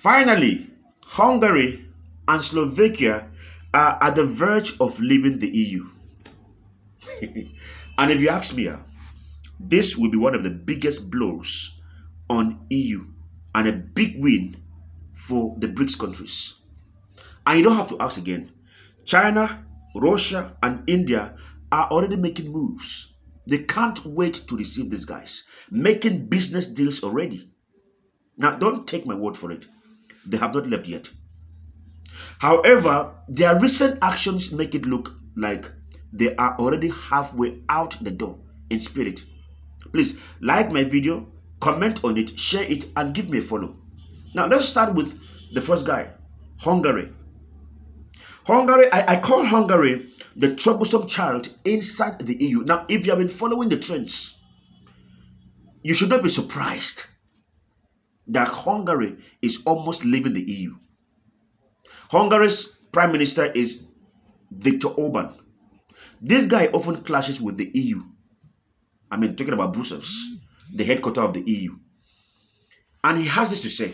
Finally, Hungary and Slovakia are at the verge of leaving the EU. And if you ask me, this will be one of the biggest blows on EU and a big win for the BRICS countries. And you don't have to ask again. China, Russia, and India are already making moves. They can't wait to receive these guys, making business deals already. Now, don't take my word for it. They have not left yet. However, their recent actions make it look like they are already halfway out the door in spirit. Please like my video, comment on it, share it, and give me a follow. Now, let's start with the first guy, Hungary. I call Hungary the troublesome child inside the EU. Now, if you have been following the trends, you should not be surprised that Hungary is almost leaving the EU. Hungary's prime minister is Viktor Orban. This guy often clashes with the EU. I mean, talking about Brussels, the headquarters of the EU. And he has this to say,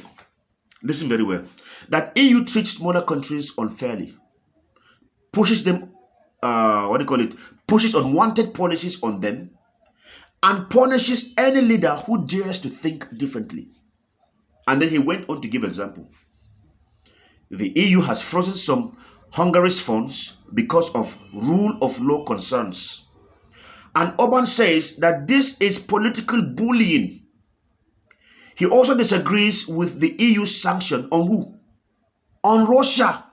listen very well, that EU treats smaller countries unfairly, pushes them, pushes unwanted policies on them, and punishes any leader who dares to think differently. And then he went on to give example. The EU has frozen some Hungary's funds because of rule of law concerns. And Orban says that this is political bullying. He also disagrees with the EU sanction on who? On Russia.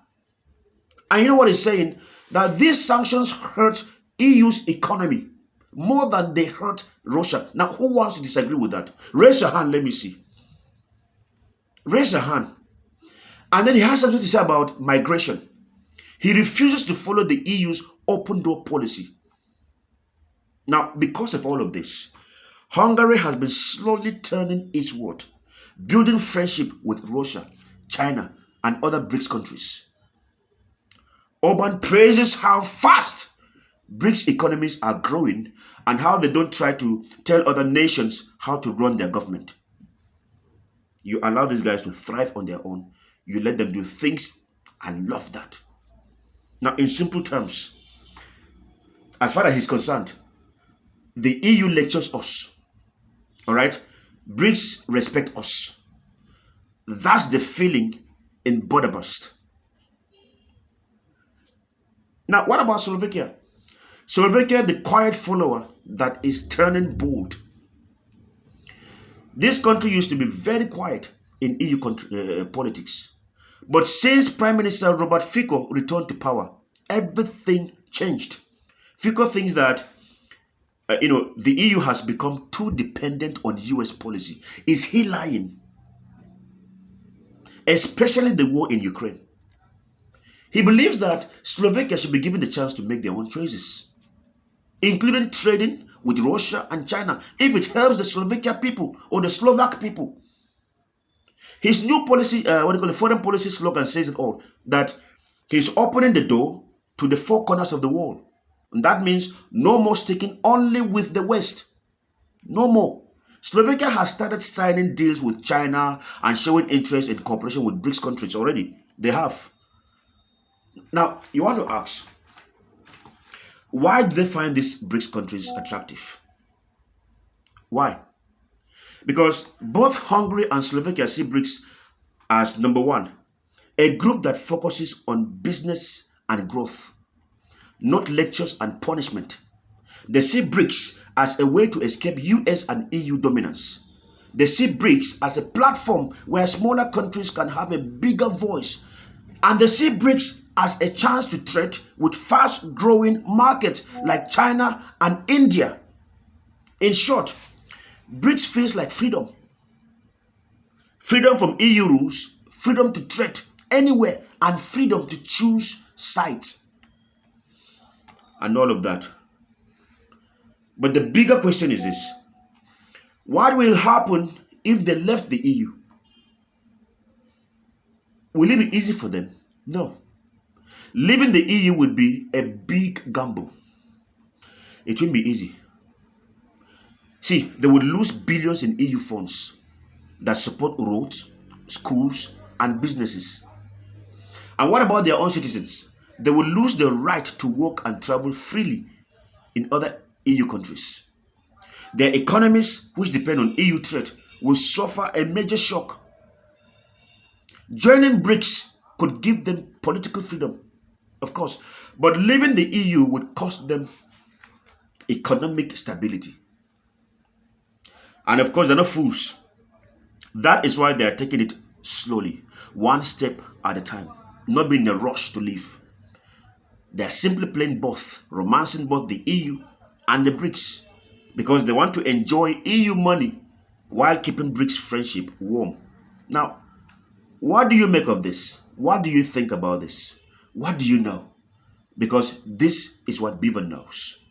And you know what he's saying? That these sanctions hurt EU's economy more than they hurt Russia. Now, who wants to disagree with that? Raise your hand, let me see. Raise your hand. And then he has something to say about migration. He refuses to follow the EU's open door policy. Now, because of all of this, Hungary has been slowly turning eastward, building friendship with Russia, China, and other BRICS countries. Orban praises how fast BRICS economies are growing and how they don't try to tell other nations how to run their government. You allow these guys to thrive on their own. You let them do things. I love that. Now, in simple terms, as far as he's concerned, the EU lectures us. All right? BRICS respect us. That's the feeling in Budapest. Now, what about Slovakia? Slovakia, the quiet follower that is turning bold. This country used to be very quiet in EU politics. But since Prime Minister Robert Fico returned to power, everything changed. Fico thinks that the EU has become too dependent on US policy. Is he lying? Especially the war in Ukraine. He believes that Slovakia should be given the chance to make their own choices, including trading with Russia and China, if it helps the Slovakia people or the Slovak people. His new policy, foreign policy slogan says it all, that he's opening the door to the four corners of the world. And that means no more sticking only with the West. No more. Slovakia has started signing deals with China and showing interest in cooperation with BRICS countries already. They have. Now, you want to ask, why do they find these BRICS countries attractive? Why? Because both Hungary and Slovakia see BRICS as, number one, a group that focuses on business and growth, not lectures and punishment. They see BRICS as a way to escape US and EU dominance. They see BRICS as a platform where smaller countries can have a bigger voice. And they see BRICS as a chance to trade with fast-growing markets like China and India. In short, BRICS feels like freedom. Freedom from EU rules, freedom to trade anywhere, and freedom to choose sites. And all of that. But the bigger question is this. What will happen if they left the EU? Will it be easy for them? No. Leaving the EU would be a big gamble. It won't be easy. See, they would lose billions in EU funds that support roads, schools, and businesses. And what about their own citizens? They will lose the right to work and travel freely in other EU countries. Their economies, which depend on EU trade, will suffer a major shock. Joining BRICS could give them political freedom, of course, but leaving the EU would cost them economic stability. And of course, they're not fools. That is why they're taking it slowly, one step at a time, not being in a rush to leave. They're simply playing both, romancing both the EU and the BRICS, because they want to enjoy EU money while keeping BRICS friendship warm. Now, what do you make of this? What do you think about this? What do you know? Because this is what Beaver knows.